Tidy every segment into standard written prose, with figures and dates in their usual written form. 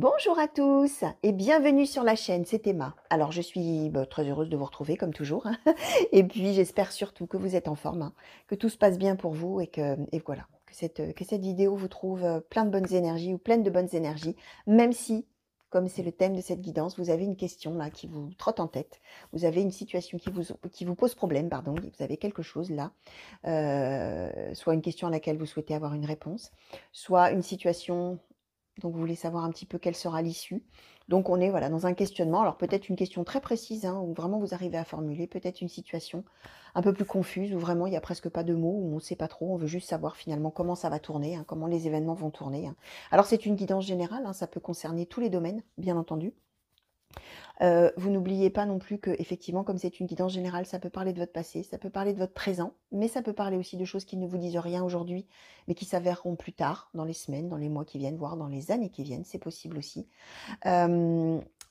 Bonjour à tous et bienvenue sur la chaîne, c'est Emma. Alors je suis très heureuse de vous retrouver comme toujours hein. Et puis j'espère surtout que vous êtes en forme, hein, que tout se passe bien pour vous et voilà, que cette vidéo vous trouve plein de bonnes énergies ou pleine de bonnes énergies, même si, comme c'est le thème de cette guidance, vous avez une question là qui vous trotte en tête, vous avez une situation qui vous pose problème, pardon, vous avez quelque chose là, soit une question à laquelle vous souhaitez avoir une réponse, soit une situation donc vous voulez savoir un petit peu quelle sera l'issue. Donc on est voilà, dans un questionnement. Alors peut-être une question très précise, hein, où vraiment vous arrivez à formuler, peut-être une situation un peu plus confuse, où vraiment il n'y a presque pas de mots, où on ne sait pas trop, on veut juste savoir finalement comment ça va tourner, hein, comment les événements vont tourner, hein. Alors c'est une guidance générale, hein, ça peut concerner tous les domaines, bien entendu. Vous n'oubliez pas non plus qu'effectivement, comme c'est une guidance générale, ça peut parler de votre passé, ça peut parler de votre présent, mais ça peut parler aussi de choses qui ne vous disent rien aujourd'hui, mais qui s'avéreront plus tard, dans les semaines, dans les mois qui viennent, voire dans les années qui viennent, c'est possible aussi.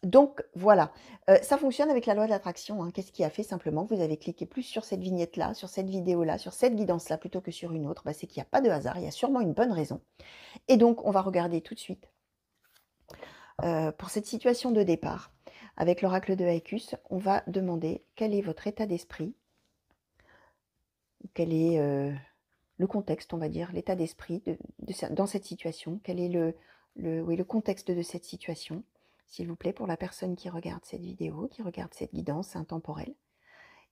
Donc voilà, ça fonctionne avec la loi de l'attraction, hein. Qu'est-ce qui a fait simplement que vous avez cliqué plus sur cette vignette-là, sur cette vidéo-là, sur cette guidance-là, plutôt que sur une autre? Bah, c'est qu'il n'y a pas de hasard, il y a sûrement une bonne raison. Et donc, on va regarder tout de suite pour cette situation de départ. Avec l'oracle de Haïkus, on va demander quel est votre état d'esprit, quel est le contexte, on va dire, l'état d'esprit dans cette situation, quel est le contexte de cette situation, s'il vous plaît, pour la personne qui regarde cette vidéo, qui regarde cette guidance intemporelle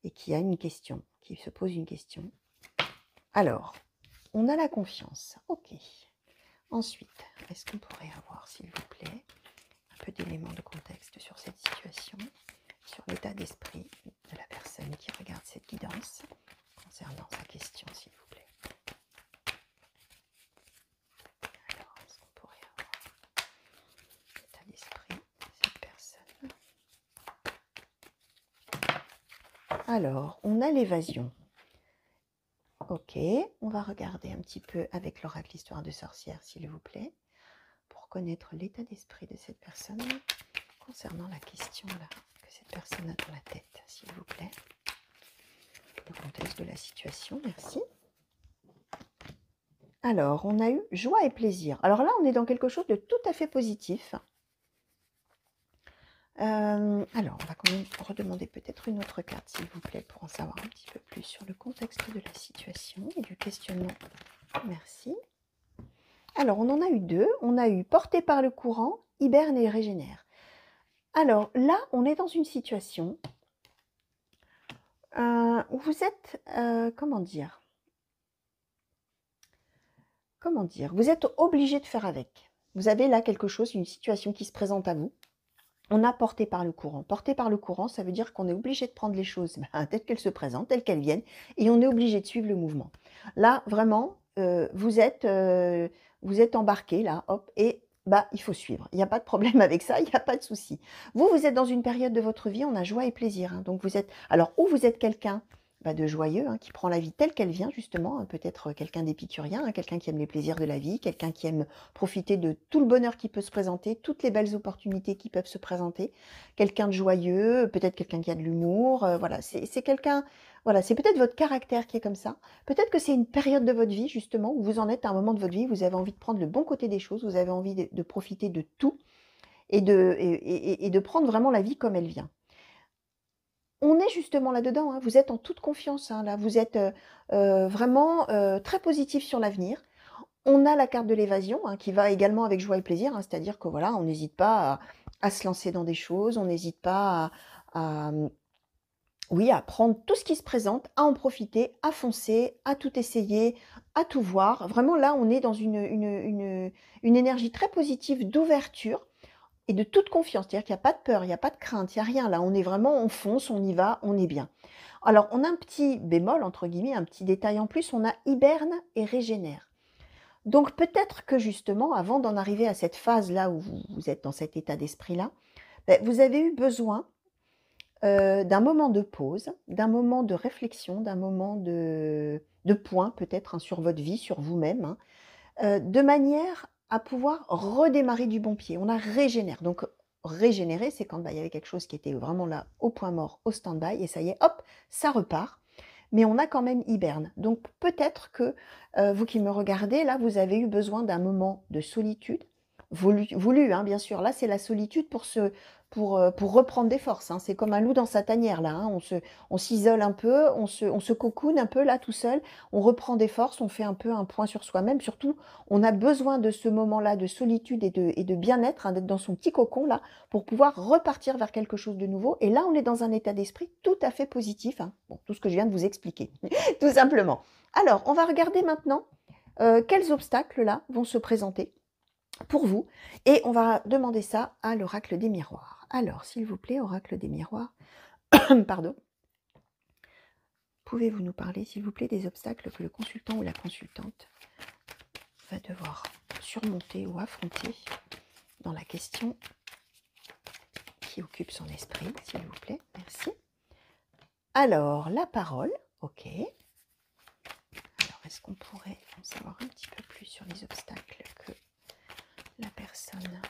et qui a une question, qui se pose une question. Alors, on a la confiance, ok. Ensuite, est-ce qu'on pourrait avoir, s'il vous plaît, un peu d'éléments de contexte sur cette situation, sur l'état d'esprit de la personne qui regarde cette guidance, concernant sa question, s'il vous plaît. Alors, est-ce qu'on pourrait avoir l'état d'esprit de cette personne? Alors, on a l'évasion. Ok, on va regarder un petit peu avec l'oracle Histoire de sorcière, s'il vous plaît, pour connaître l'état d'esprit de cette personne concernant la question là que cette personne a dans la tête, s'il vous plaît. Le contexte de la situation, merci. Alors, on a eu joie et plaisir. Alors là, on est dans quelque chose de tout à fait positif. Alors, on va quand même redemander peut-être une autre carte, s'il vous plaît, pour en savoir un petit peu plus sur le contexte de la situation et du questionnement. Merci. Alors, on en a eu deux. On a eu porté par le courant, hiberne et régénère. Alors là, on est dans une situation où vous êtes, comment dire, vous êtes obligé de faire avec. Vous avez là quelque chose, une situation qui se présente à vous. On a porté par le courant. Porté par le courant, ça veut dire qu'on est obligé de prendre les choses telles qu'elles se présentent, telles qu'elles viennent, et on est obligé de suivre le mouvement. Là, vraiment, vous êtes embarqué, là, hop, et il faut suivre. Il n'y a pas de problème avec ça, il n'y a pas de souci. Vous êtes dans une période de votre vie, on a joie et plaisir, hein. Donc vous êtes, alors, ou vous êtes quelqu'un de joyeux, hein, qui prend la vie telle qu'elle vient, justement, hein, peut-être quelqu'un d'épicurien, hein, quelqu'un qui aime les plaisirs de la vie, quelqu'un qui aime profiter de tout le bonheur qui peut se présenter, toutes les belles opportunités qui peuvent se présenter, quelqu'un de joyeux, peut-être quelqu'un qui a de l'humour, voilà, c'est quelqu'un, voilà, c'est peut-être votre caractère qui est comme ça, peut-être que c'est une période de votre vie, justement, où vous en êtes à un moment de votre vie, vous avez envie de prendre le bon côté des choses, vous avez envie de profiter de tout, et de prendre vraiment la vie comme elle vient. On est justement là-dedans, hein. Vous êtes en toute confiance, hein, là. Vous êtes vraiment très positif sur l'avenir. On a la carte de l'évasion, hein, qui va également avec joie et plaisir, hein, c'est-à-dire que voilà, on n'hésite pas à se lancer dans des choses, on n'hésite pas oui, à prendre tout ce qui se présente, à en profiter, à foncer, à tout essayer, à tout voir. Vraiment, là, on est dans une énergie très positive d'ouverture et de toute confiance. C'est-à-dire qu'il n'y a pas de peur, il n'y a pas de crainte, il n'y a rien. Là, on est vraiment, on fonce, on y va, on est bien. Alors, on a un petit bémol, entre guillemets, un petit détail en plus, on a hiberne et régénère. Donc, peut-être que justement, avant d'en arriver à cette phase-là où vous êtes dans cet état d'esprit-là, vous avez eu besoin d'un moment de pause, d'un moment de réflexion, d'un moment de point peut-être, hein, sur votre vie, sur vous-même, hein, de manière à pouvoir redémarrer du bon pied. On a régénère. Donc régénérer, c'est quand il y avait quelque chose qui était vraiment là au point mort, au stand-by, et ça y est, hop, ça repart. Mais on a quand même hiberne. Donc peut-être que vous qui me regardez, là, vous avez eu besoin d'un moment de solitude, voulu, hein, bien sûr. Là, c'est la solitude pour reprendre des forces, hein. C'est comme un loup dans sa tanière, là, hein. On s'isole un peu, on se cocoone un peu, là, tout seul. On reprend des forces, on fait un peu un point sur soi-même. Surtout, on a besoin de ce moment-là de solitude et de bien-être, hein, d'être dans son petit cocon, là, pour pouvoir repartir vers quelque chose de nouveau. Et là, on est dans un état d'esprit tout à fait positif, hein. Bon, tout ce que je viens de vous expliquer, tout simplement. Alors, on va regarder maintenant quels obstacles, là, vont se présenter pour vous. Et on va demander ça à l'oracle des miroirs. Alors, s'il vous plaît, oracle des miroirs, pardon, pouvez-vous nous parler, s'il vous plaît, des obstacles que le consultant ou la consultante va devoir surmonter ou affronter dans la question qui occupe son esprit, s'il vous plaît. Merci. Alors, la parole, ok. Alors, est-ce qu'on pourrait en savoir un petit peu plus sur les obstacles que la personne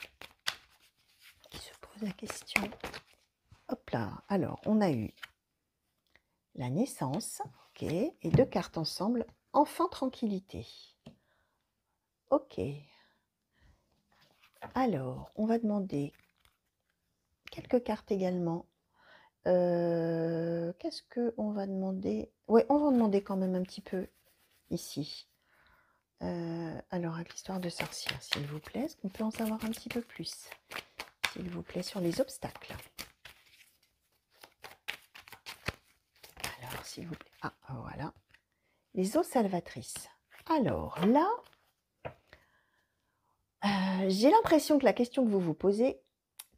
qui se pose la question? Hop là, alors on a eu la naissance, ok, et 2 cartes ensemble, enfant tranquillité. Ok. Alors, on va demander quelques cartes également. Qu'est-ce qu'on va demander? Oui, on va demander quand même un petit peu ici. Alors, avec l'histoire de sorcière, s'il vous plaît, est-ce qu'on peut en savoir un petit peu plus, s'il vous plaît, sur les obstacles? Alors, s'il vous plaît. Ah, voilà. Les eaux salvatrices. Alors, là, j'ai l'impression que la question que vous vous posez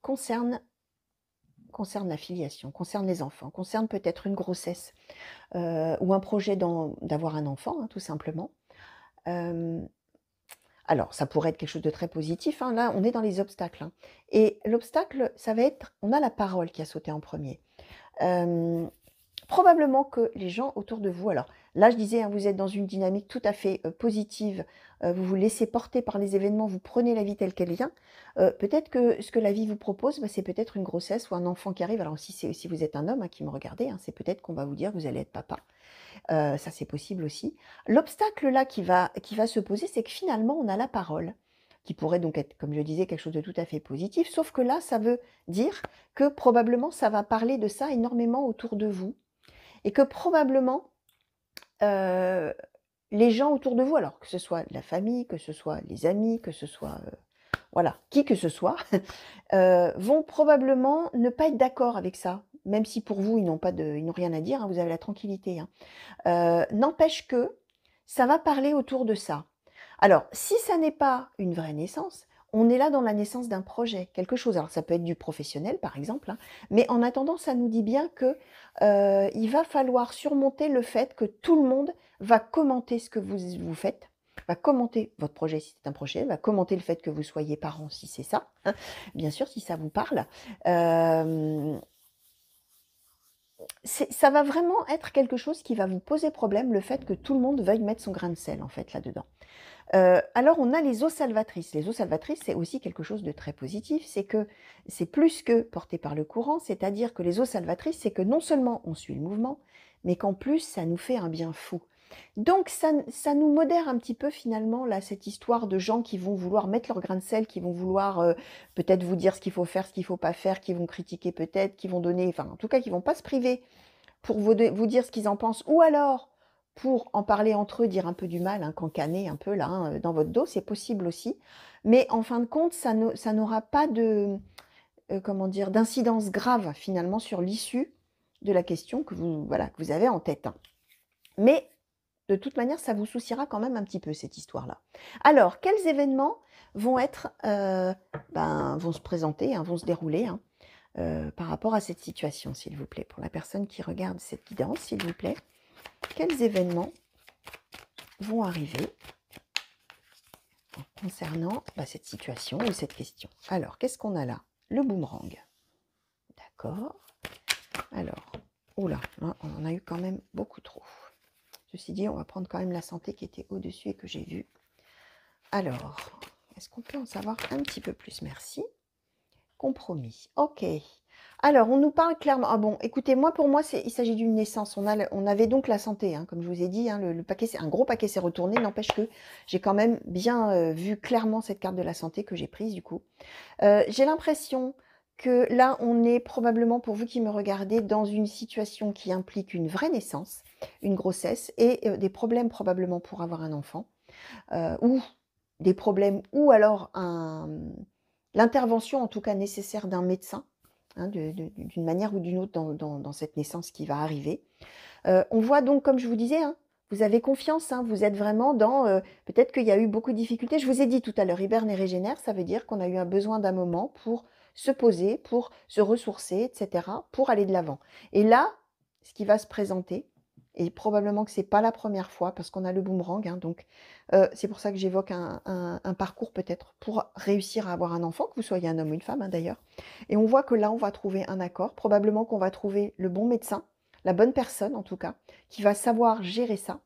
concerne la filiation, concerne les enfants, concerne peut-être une grossesse ou un projet d'avoir un enfant, hein, tout simplement. Alors, ça pourrait être quelque chose de très positif, hein. Là, on est dans les obstacles, hein. Et l'obstacle, ça va être, on a la parole qui a sauté en premier. Probablement que les gens autour de vous, alors là je disais, hein, vous êtes dans une dynamique tout à fait positive, vous vous laissez porter par les événements, vous prenez la vie telle qu'elle vient. Peut-être que ce que la vie vous propose, bah, c'est peut-être une grossesse ou un enfant qui arrive. Alors si vous êtes un homme, hein, qui me regardez, hein, c'est peut-être qu'on va vous dire que vous allez être papa. Ça c'est possible aussi. L'obstacle là qui va se poser, c'est que finalement on a la parole, qui pourrait donc être, comme je disais, quelque chose de tout à fait positif, sauf que là ça veut dire que probablement ça va parler de ça énormément autour de vous. Et que probablement, les gens autour de vous, alors que ce soit la famille, que ce soit les amis, que ce soit, voilà, qui que ce soit, vont probablement ne pas être d'accord avec ça. Même si pour vous, ils n'ont rien à dire, hein, vous avez la tranquillité, hein. N'empêche que ça va parler autour de ça. Alors, si ça n'est pas une vraie naissance, on est là dans la naissance d'un projet, quelque chose. Alors, ça peut être du professionnel, par exemple, hein, mais en attendant, ça nous dit bien que il va falloir surmonter le fait que tout le monde va commenter ce que vous faites, va commenter votre projet si c'est un projet, va commenter le fait que vous soyez parent si c'est ça, hein, bien sûr, si ça vous parle. Ça va vraiment être quelque chose qui va vous poser problème, le fait que tout le monde veuille mettre son grain de sel, en fait, là-dedans. Alors on a les eaux salvatrices. Les eaux salvatrices, c'est aussi quelque chose de très positif, c'est que c'est plus que porté par le courant, c'est-à-dire que les eaux salvatrices, c'est que non seulement on suit le mouvement, mais qu'en plus ça nous fait un bien fou. Donc ça nous modère un petit peu finalement là, cette histoire de gens qui vont vouloir mettre leur grain de sel, qui vont vouloir peut-être vous dire ce qu'il faut faire, ce qu'il ne faut pas faire, qui vont critiquer peut-être, qui vont donner, enfin en tout cas qui ne vont pas se priver pour vous dire ce qu'ils en pensent, ou alors pour en parler entre eux, dire un peu du mal, hein, cancaner un peu là, hein, dans votre dos, c'est possible aussi. Mais en fin de compte, ça n'aura pas de, comment dire, d'incidence grave finalement sur l'issue de la question que que vous avez en tête, hein. Mais de toute manière, ça vous souciera quand même un petit peu cette histoire-là. Alors, quels événements vont vont se présenter, hein, vont se dérouler, hein, par rapport à cette situation, s'il vous plaît? Pour la personne qui regarde cette guidance, s'il vous plaît, quels événements vont arriver concernant cette situation ou cette question? Alors, qu'est-ce qu'on a là? Le boomerang. D'accord. Alors, oula, là, on en a eu quand même beaucoup trop. Ceci dit, on va prendre quand même la santé qui était au-dessus et que j'ai vue. Alors, est-ce qu'on peut en savoir un petit peu plus? Merci. Compromis. Ok. Alors, on nous parle clairement. Ah bon, écoutez, moi, pour moi, il s'agit d'une naissance. On avait donc la santé, hein, comme je vous ai dit, hein, le paquet, un gros paquet s'est retourné. N'empêche que j'ai quand même bien vu clairement cette carte de la santé que j'ai prise du coup. J'ai l'impression que là, on est probablement, pour vous qui me regardez, dans une situation qui implique une vraie naissance, une grossesse et des problèmes probablement pour avoir un enfant, ou des problèmes, ou alors l'intervention en tout cas nécessaire d'un médecin, hein, d'une manière ou d'une autre dans cette naissance qui va arriver. On voit donc, comme je vous disais, hein, vous avez confiance, hein, vous êtes vraiment dans... peut-être qu'il y a eu beaucoup de difficultés. Je vous ai dit tout à l'heure, hiberne et régénère, ça veut dire qu'on a eu un besoin d'un moment pour se poser, pour se ressourcer, etc., pour aller de l'avant. Et là, ce qui va se présenter, et probablement que ce n'est pas la première fois, parce qu'on a le boomerang, hein, donc c'est pour ça que j'évoque un parcours peut-être pour réussir à avoir un enfant, que vous soyez un homme ou une femme, hein, d'ailleurs. Et on voit que là, on va trouver un accord, probablement qu'on va trouver le bon médecin, la bonne personne en tout cas, qui va savoir gérer ça.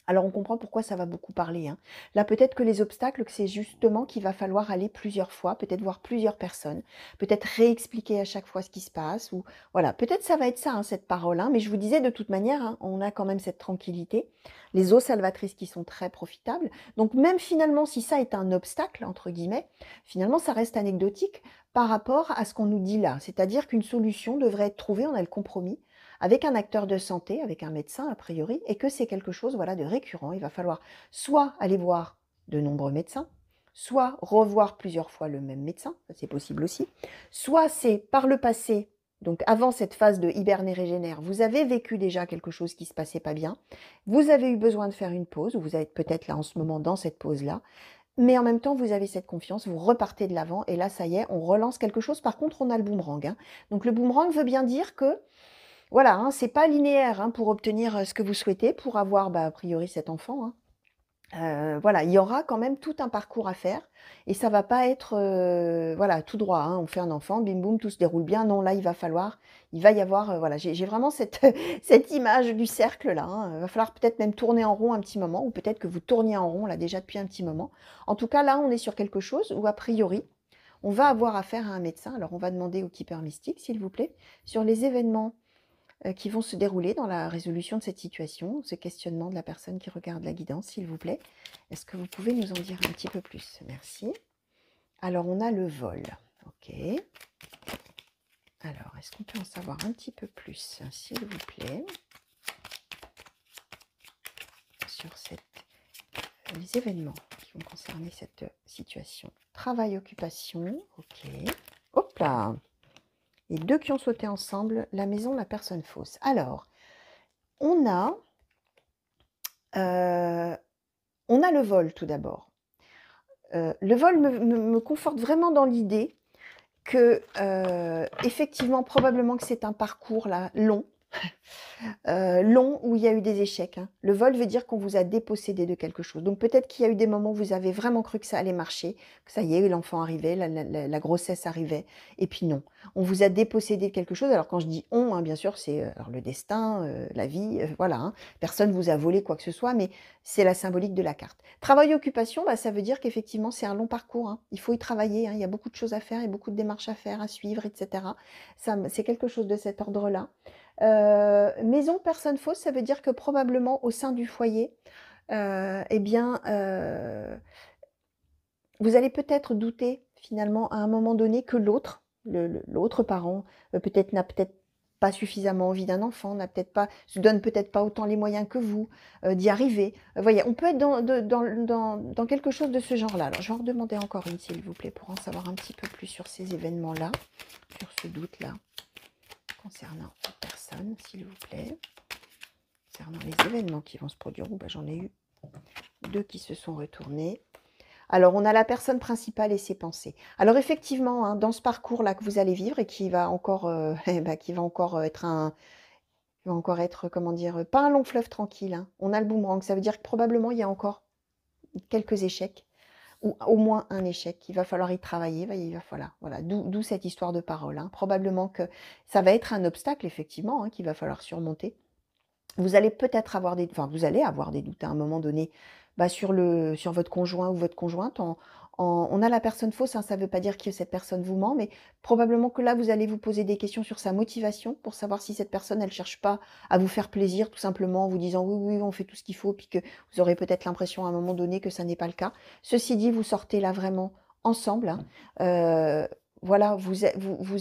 Alors on comprend pourquoi ça va beaucoup parler, hein. Là peut-être que les obstacles, c'est justement qu'il va falloir aller plusieurs fois, peut-être voir plusieurs personnes, peut-être réexpliquer à chaque fois ce qui se passe, ou voilà, peut-être ça va être ça, hein, cette parole, hein. Mais je vous disais de toute manière, hein, on a quand même cette tranquillité, les eaux salvatrices qui sont très profitables, donc même finalement si ça est un obstacle, entre guillemets, finalement ça reste anecdotique par rapport à ce qu'on nous dit là, c'est-à-dire qu'une solution devrait être trouvée, on a le compromis, avec un acteur de santé, avec un médecin a priori, et que c'est quelque chose voilà, de récurrent. Il va falloir soit aller voir de nombreux médecins, soit revoir plusieurs fois le même médecin, c'est possible aussi, soit c'est par le passé, donc avant cette phase de hiberne et régénère, vous avez vécu déjà quelque chose qui ne se passait pas bien, vous avez eu besoin de faire une pause, ou vous êtes peut-être là en ce moment dans cette pause-là, mais en même temps, vous avez cette confiance, vous repartez de l'avant, et là, ça y est, on relance quelque chose. Par contre, on a le boomerang, hein. Donc le boomerang veut bien dire que voilà, hein, c'est pas linéaire, hein, pour obtenir ce que vous souhaitez, pour avoir a priori cet enfant, hein. Voilà, il y aura quand même tout un parcours à faire et ça va pas être voilà, tout droit, hein, on fait un enfant, bim boum, tout se déroule bien. Non, là, il va y avoir voilà, j'ai vraiment cette, cette image du cercle là, hein. Il va falloir peut-être même tourner en rond un petit moment, ou peut-être que vous tourniez en rond là déjà depuis un petit moment. En tout cas, là, on est sur quelque chose où a priori, on va avoir affaire à un médecin. Alors, on va demander au keeper mystique, s'il vous plaît, sur les événements qui vont se dérouler dans la résolution de cette situation, ce questionnement de la personne qui regarde la guidance, s'il vous plaît. Est-ce que vous pouvez nous en dire un petit peu plus? Merci. Alors, on a le vol. Ok. Alors, est-ce qu'on peut en savoir un petit peu plus, s'il vous plaît, sur les événements qui vont concerner cette situation? Travail, occupation. Ok. Hop là! Les deux qui ont sauté ensemble, la maison, la personne fausse. Alors, on a le vol tout d'abord. Le vol me conforte vraiment dans l'idée que, effectivement, probablement que c'est un parcours là, long, long où il y a eu des échecs, hein. Le vol veut dire qu'on vous a dépossédé de quelque chose. Donc peut-être qu'il y a eu des moments où vous avez vraiment cru que ça allait marcher, que ça y est, l'enfant arrivait, la grossesse arrivait, et puis non. On vous a dépossédé de quelque chose. Alors quand je dis on, hein, bien sûr, c'est le destin, la vie, voilà, hein. Personne ne vous a volé quoi que ce soit, mais c'est la symbolique de la carte. Travail-occupation, ça veut dire qu'effectivement, c'est un long parcours, hein. Il faut y travailler, hein. Il y a beaucoup de choses à faire et beaucoup de démarches à faire, à suivre, etc. C'est quelque chose de cet ordre-là. Maison, personne fausse, ça veut dire que probablement au sein du foyer, eh bien, vous allez peut-être douter finalement à un moment donné que l'autre parent, peut-être n'a peut-être pas suffisamment envie d'un enfant, se donne peut-être pas autant les moyens que vous d'y arriver. Voyez, on peut être dans quelque chose de ce genre-là. Alors, je vais en redemander encore une, s'il vous plaît, pour en savoir un petit peu plus sur ces événements-là, sur ce doute-là, concernant cette personne, s'il vous plaît. Concernant les événements qui vont se produire, j'en ai eu deux qui se sont retournés. Alors, on a la personne principale et ses pensées. Alors, effectivement, hein, dans ce parcours-là que vous allez vivre et qui va encore, être, comment dire, pas un long fleuve tranquille, hein. On a le boomerang, ça veut dire que probablement il y a encore quelques échecs, ou au moins un échec. Il va falloir y travailler, il va falloir, voilà, d'où cette histoire de parole, hein. Probablement que ça va être un obstacle, effectivement, hein, qu'il va falloir surmonter. Vous allez peut-être avoir vous allez avoir des doutes à un moment donné, sur votre conjoint ou votre conjointe. On a la personne fausse, hein, ça ne veut pas dire que cette personne vous ment, mais probablement que là, vous allez vous poser des questions sur sa motivation pour savoir si cette personne, elle ne cherche pas à vous faire plaisir, tout simplement en vous disant oui, oui, on fait tout ce qu'il faut, puis que vous aurez peut-être l'impression à un moment donné que ça n'est pas le cas. Ceci dit, vous sortez là vraiment ensemble, hein. Voilà, vous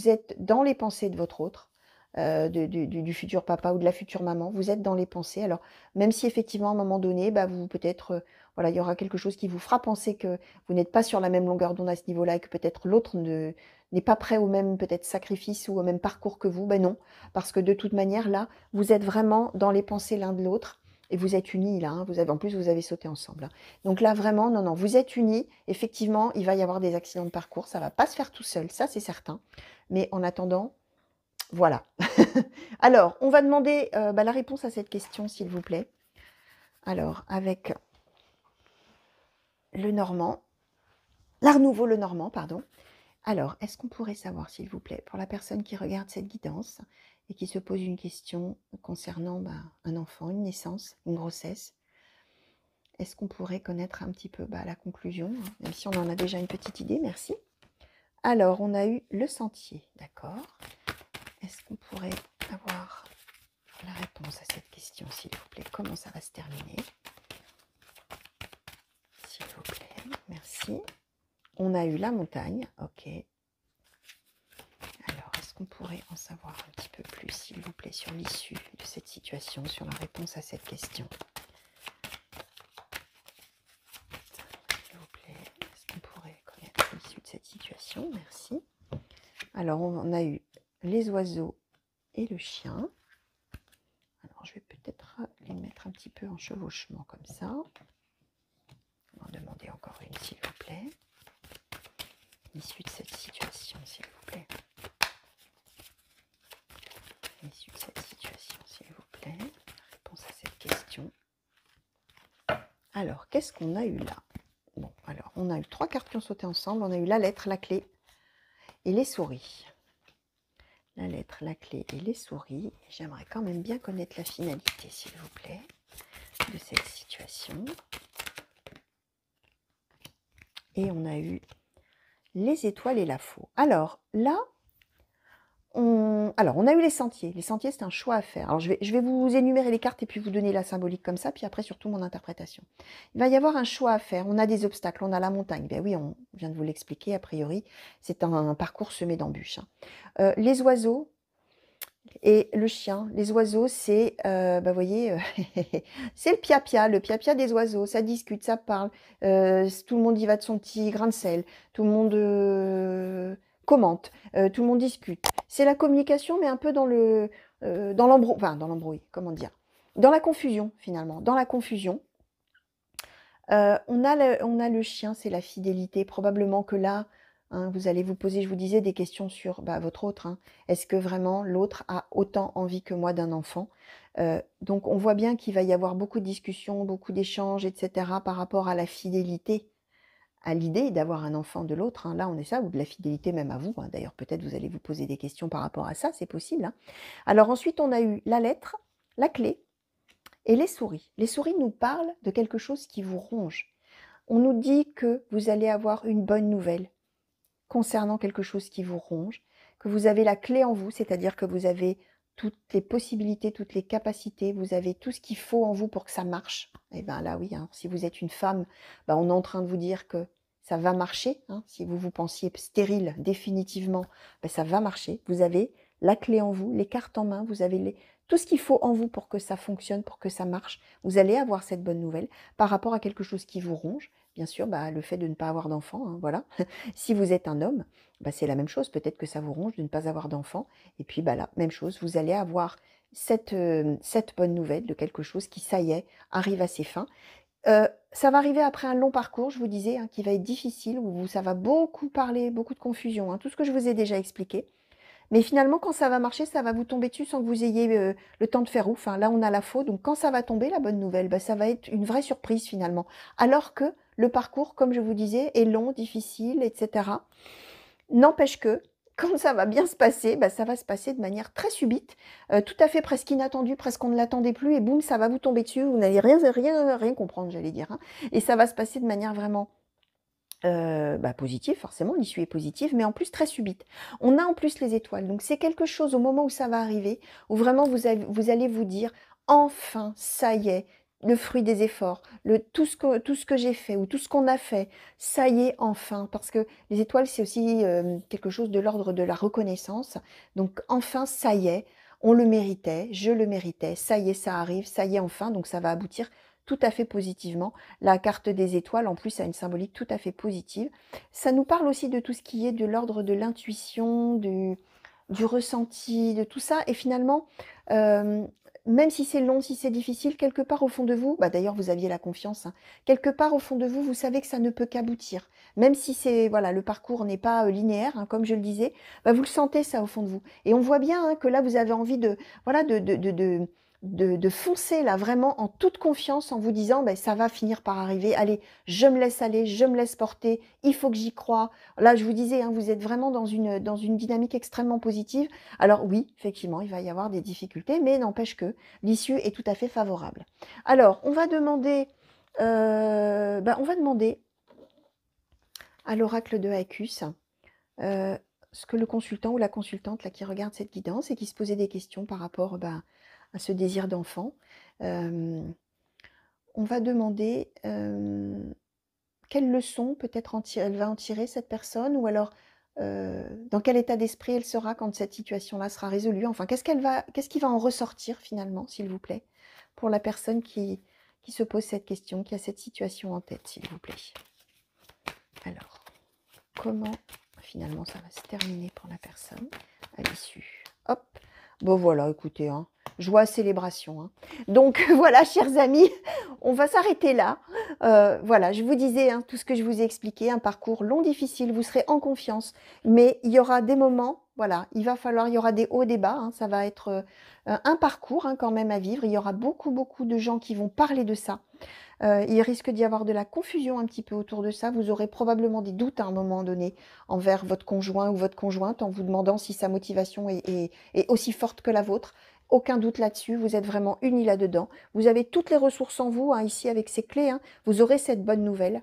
êtes dans les pensées de votre autre, du futur papa ou de la future maman, vous êtes dans les pensées. Alors, même si effectivement, à un moment donné, vous peut-être, voilà, il y aura quelque chose qui vous fera penser que vous n'êtes pas sur la même longueur d'onde à ce niveau-là et que peut-être l'autre n'est pas prêt au même peut-être sacrifice ou au même parcours que vous. Ben non, parce que de toute manière, là, vous êtes vraiment dans les pensées l'un de l'autre. Et vous êtes unis là, hein, en plus vous avez sauté ensemble, hein. Donc là vraiment, non, non, vous êtes unis. Effectivement, il va y avoir des accidents de parcours, ça ne va pas se faire tout seul, ça c'est certain. Mais en attendant, voilà. Alors, on va demander la réponse à cette question, s'il vous plaît. Alors, avec le Normand, l'Art Nouveau le Normand, pardon. Alors, est-ce qu'on pourrait savoir, s'il vous plaît, pour la personne qui regarde cette guidance et qui se pose une question concernant un enfant, une naissance, une grossesse, est-ce qu'on pourrait connaître un petit peu la conclusion, hein, même si on en a déjà une petite idée, merci. Alors, on a eu le sentier, d'accord. Est-ce qu'on pourrait avoir la réponse à cette question, s'il vous plaît? Comment ça va se terminer? S'il vous plaît, merci. On a eu la montagne, ok. Alors, est-ce qu'on pourrait en savoir un petit peu plus, s'il vous plaît, sur l'issue de cette situation, sur la réponse à cette question? S'il vous plaît, est-ce qu'on pourrait connaître l'issue de cette situation? Merci. Alors, on a eu les oiseaux et le chien. Alors, je vais peut-être les mettre un petit peu en chevauchement comme ça. On va en demander encore une, s'il vous plaît. L'issue de cette situation, s'il vous plaît. L'issue de cette situation, s'il vous plaît. Réponse à cette question. Alors, qu'est-ce qu'on a eu là? Bon, alors, on a eu 3 cartes qui ont sauté ensemble. On a eu la lettre, la clé et les souris. La lettre, la clé et les souris. J'aimerais quand même bien connaître la finalité, s'il vous plaît, de cette situation. Et on a eu les étoiles et la faux. Alors, là, on a eu les sentiers. Les sentiers, c'est un choix à faire. Alors, je vais vous énumérer les cartes et puis vous donner la symbolique comme ça, puis après, surtout, mon interprétation. Il va y avoir un choix à faire. On a des obstacles, on a la montagne. Ben oui, on vient de vous l'expliquer, a priori. C'est un parcours semé d'embûches, hein. Les oiseaux et le chien. Les oiseaux, c'est, vous voyez, c'est le pia-pia des oiseaux. Ça discute, ça parle. Tout le monde y va de son petit grain de sel. Tout le monde commente. Tout le monde discute. C'est la communication, mais un peu dans l'embrouille. Enfin, dans l'embrouille, comment dire? Dans la confusion, finalement. Dans la confusion. On a le chien, c'est la fidélité. Probablement que là, hein, vous allez vous poser, je vous disais, des questions sur votre autre, hein. Est-ce que vraiment l'autre a autant envie que moi d'un enfant? Donc on voit bien qu'il va y avoir beaucoup de discussions, beaucoup d'échanges, etc. par rapport à la fidélité, à l'idée d'avoir un enfant de l'autre, hein. Là, on est ça, ou de la fidélité même à vous, hein. D'ailleurs, peut-être vous allez vous poser des questions par rapport à ça, c'est possible, hein. Alors ensuite, on a eu la lettre, la clé et les souris. Les souris nous parlent de quelque chose qui vous ronge. On nous dit que vous allez avoir une bonne nouvelle concernant quelque chose qui vous ronge, que vous avez la clé en vous, c'est-à-dire que vous avez toutes les possibilités, toutes les capacités, vous avez tout ce qu'il faut en vous pour que ça marche. Et bien là, oui, hein, si vous êtes une femme, on est en train de vous dire que ça va marcher, hein. Si vous pensiez stérile définitivement, ça va marcher. Vous avez la clé en vous, les cartes en main, vous avez tout ce qu'il faut en vous pour que ça fonctionne, pour que ça marche. Vous allez avoir cette bonne nouvelle par rapport à quelque chose qui vous ronge. Bien sûr, le fait de ne pas avoir d'enfant, hein, voilà. Si vous êtes un homme, c'est la même chose. Peut-être que ça vous ronge de ne pas avoir d'enfant. Et puis, là, même chose, vous allez avoir cette bonne nouvelle de quelque chose qui, ça y est, arrive à ses fins. Ça va arriver après un long parcours, je vous disais, hein, qui va être difficile, où ça va beaucoup parler, beaucoup de confusion, hein, tout ce que je vous ai déjà expliqué. Mais finalement, quand ça va marcher, ça va vous tomber dessus sans que vous ayez le temps de faire ouf, hein. Là, on a la faux. Donc, quand ça va tomber, la bonne nouvelle, ça va être une vraie surprise finalement. Alors que le parcours, comme je vous disais, est long, difficile, etc. N'empêche que quand ça va bien se passer, bah, ça va se passer de manière très subite, tout à fait presque inattendue, presque on ne l'attendait plus et boum, ça va vous tomber dessus, vous n'allez rien comprendre, j'allais dire, hein, et ça va se passer de manière vraiment, bah, positive forcément, l'issue est positive, mais en plus très subite. On a en plus les étoiles, donc c'est quelque chose au moment où ça va arriver, où vraiment vous allez vous dire: «Enfin, ça y est, le fruit des efforts, tout ce que j'ai fait ou tout ce qu'on a fait, ça y est enfin». Parce que les étoiles, c'est aussi, quelque chose de l'ordre de la reconnaissance. Donc enfin, ça y est, on le méritait, je le méritais, ça y est, ça arrive, ça y est enfin, donc ça va aboutir tout à fait positivement. La carte des étoiles, en plus, a une symbolique tout à fait positive. Ça nous parle aussi de tout ce qui est de l'ordre de l'intuition, du ressenti, de tout ça. Et finalement, euh, même si c'est long, si c'est difficile, quelque part au fond de vous, bah d'ailleurs vous aviez la confiance, hein, quelque part au fond de vous, vous savez que ça ne peut qu'aboutir. Même si c'est voilà, le parcours n'est pas linéaire, hein, comme je le disais, bah vous le sentez ça au fond de vous. Et on voit bien hein, que là vous avez envie de voilà de foncer là vraiment en toute confiance en vous disant ben, ça va finir par arriver, allez, je me laisse aller, je me laisse porter, il faut que j'y croie. Là, je vous disais, hein, vous êtes vraiment dans une dynamique extrêmement positive. Alors oui, effectivement, il va y avoir des difficultés, mais n'empêche que l'issue est tout à fait favorable. Alors, on va demander à l'oracle de Hacus ce que le consultant ou la consultante là, qui regarde cette guidance et qui se posait des questions par rapport à ce désir d'enfant, on va demander quelle leçon peut-être elle va en tirer cette personne, ou alors dans quel état d'esprit elle sera quand cette situation-là sera résolue. Enfin, qu'est-ce qui va en ressortir finalement, s'il vous plaît, pour la personne qui se pose cette question, qui a cette situation en tête, s'il vous plaît. Alors, comment finalement ça va se terminer pour la personne à l'issue. Hop, bon voilà, écoutez, hein, joie, célébration. Hein. Donc voilà, chers amis, on va s'arrêter là. Voilà, je vous disais hein, tout ce que je vous ai expliqué, un parcours long, difficile, vous serez en confiance, mais il y aura des moments, voilà, il y aura des hauts, des bas, hein, ça va être un parcours hein, quand même à vivre, il y aura beaucoup de gens qui vont parler de ça. Il risque d'y avoir de la confusion un petit peu autour de ça. Vous aurez probablement des doutes à un moment donné envers votre conjoint ou votre conjointe en vous demandant si sa motivation est aussi forte que la vôtre. Aucun doute là-dessus, vous êtes vraiment unis là-dedans. Vous avez toutes les ressources en vous, hein, ici avec ces clés. Hein. Vous aurez cette bonne nouvelle.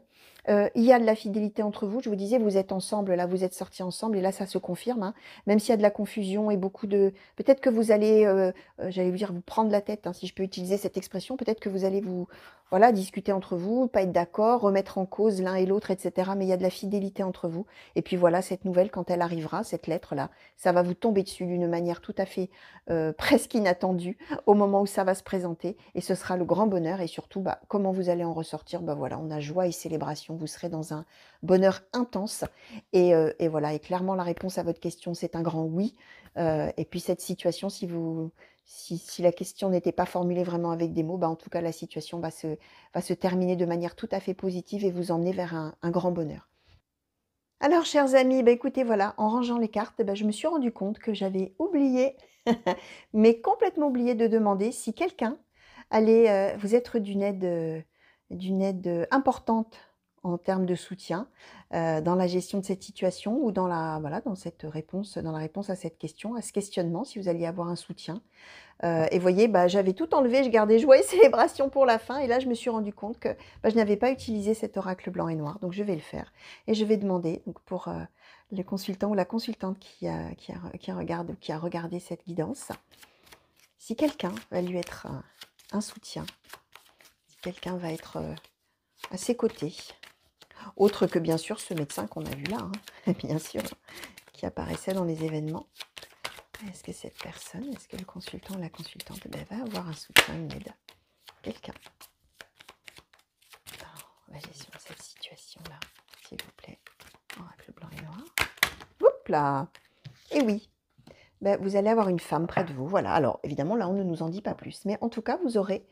Il y a de la fidélité entre vous. Je vous disais, vous êtes ensemble, là, vous êtes sortis ensemble, et là, ça se confirme. Hein. Même s'il y a de la confusion et beaucoup de... Peut-être que vous allez, j'allais vous dire, vous prendre la tête, hein, si je peux utiliser cette expression. Peut-être que vous allez vous... Voilà, discuter entre vous, pas être d'accord, remettre en cause l'un et l'autre, etc. Mais il y a de la fidélité entre vous. Et puis voilà, cette nouvelle, quand elle arrivera, cette lettre-là, ça va vous tomber dessus d'une manière tout à fait presque inattendue au moment où ça va se présenter. Et ce sera le grand bonheur. Et surtout, bah, comment vous allez en ressortir, bah voilà, on a joie et célébration. Vous serez dans un bonheur intense. Et voilà, et clairement, la réponse à votre question, c'est un grand oui. Et puis cette situation, si la question n'était pas formulée vraiment avec des mots, bah en tout cas, la situation va se terminer de manière tout à fait positive et vous emmener vers un grand bonheur. Alors, chers amis, bah écoutez, voilà, en rangeant les cartes, bah, je me suis rendu compte que j'avais oublié, mais complètement oublié de demander si quelqu'un allait vous être d'une aide importante en termes de soutien dans la gestion de cette situation ou dans voilà, dans la réponse à cette question, à ce questionnement, si vous alliez avoir un soutien. Et vous voyez, bah, j'avais tout enlevé, je gardais joie et célébration pour la fin. Et là, je me suis rendu compte que bah, je n'avais pas utilisé cet oracle blanc et noir. Donc, je vais le faire. Et je vais demander donc, pour le consultant ou la consultante regarde, qui a regardé cette guidance, si quelqu'un va lui être un soutien, si quelqu'un va être à ses côtés, autre que bien sûr ce médecin qu'on a vu là, hein, bien sûr, qui apparaissait dans les événements. Est-ce que cette personne, est-ce que le consultant ou la consultante va avoir un soutien, une aide? Quelqu'un dans la gestion de cette situation-là, s'il vous plaît. Oracle blanc et noir. Hop là. Et oui, ben, vous allez avoir une femme près de vous. Voilà, alors évidemment, là, on ne nous en dit pas plus. Mais en tout cas, vous aurez...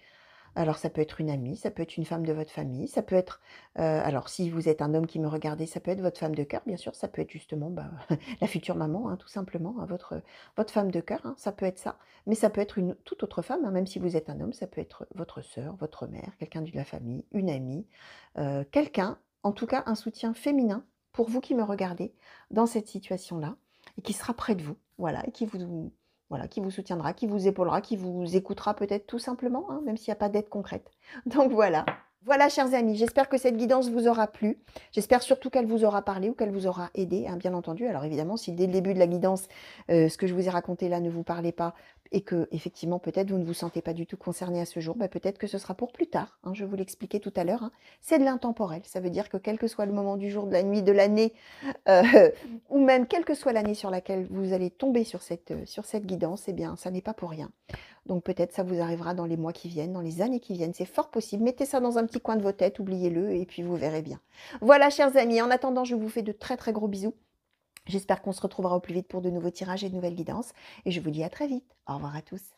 Alors, ça peut être une amie, ça peut être une femme de votre famille, ça peut être... alors, si vous êtes un homme qui me regardez, ça peut être votre femme de cœur, bien sûr. Ça peut être justement bah, la future maman, hein, tout simplement, hein, votre femme de cœur, hein, ça peut être ça. Mais ça peut être une toute autre femme, hein, même si vous êtes un homme, ça peut être votre sœur, votre mère, quelqu'un de la famille, une amie, quelqu'un, en tout cas un soutien féminin pour vous qui me regardez dans cette situation-là. et qui sera près de vous, voilà, et voilà, qui vous soutiendra, qui vous épaulera, qui vous écoutera peut-être tout simplement, hein, même s'il n'y a pas d'aide concrète. Donc voilà. Voilà, chers amis, j'espère que cette guidance vous aura plu. J'espère surtout qu'elle vous aura parlé ou qu'elle vous aura aidé, hein, bien entendu. Alors évidemment, si dès le début de la guidance, ce que je vous ai raconté là ne vous parlait pas et que effectivement peut-être vous ne vous sentez pas du tout concerné à ce jour, bah, peut-être que ce sera pour plus tard, hein, je vous l'expliquais tout à l'heure. Hein. C'est de l'intemporel, ça veut dire que quel que soit le moment du jour, de la nuit, de l'année, euh, ou même quelle que soit l'année sur laquelle vous allez tomber sur cette guidance, eh bien ça n'est pas pour rien. Donc peut-être ça vous arrivera dans les mois qui viennent, dans les années qui viennent. C'est fort possible. Mettez ça dans un petit coin de vos têtes, oubliez-le, et puis vous verrez bien. Voilà, chers amis. En attendant, je vous fais de très très gros bisous. J'espère qu'on se retrouvera au plus vite pour de nouveaux tirages et de nouvelles guidances. Et je vous dis à très vite. Au revoir à tous.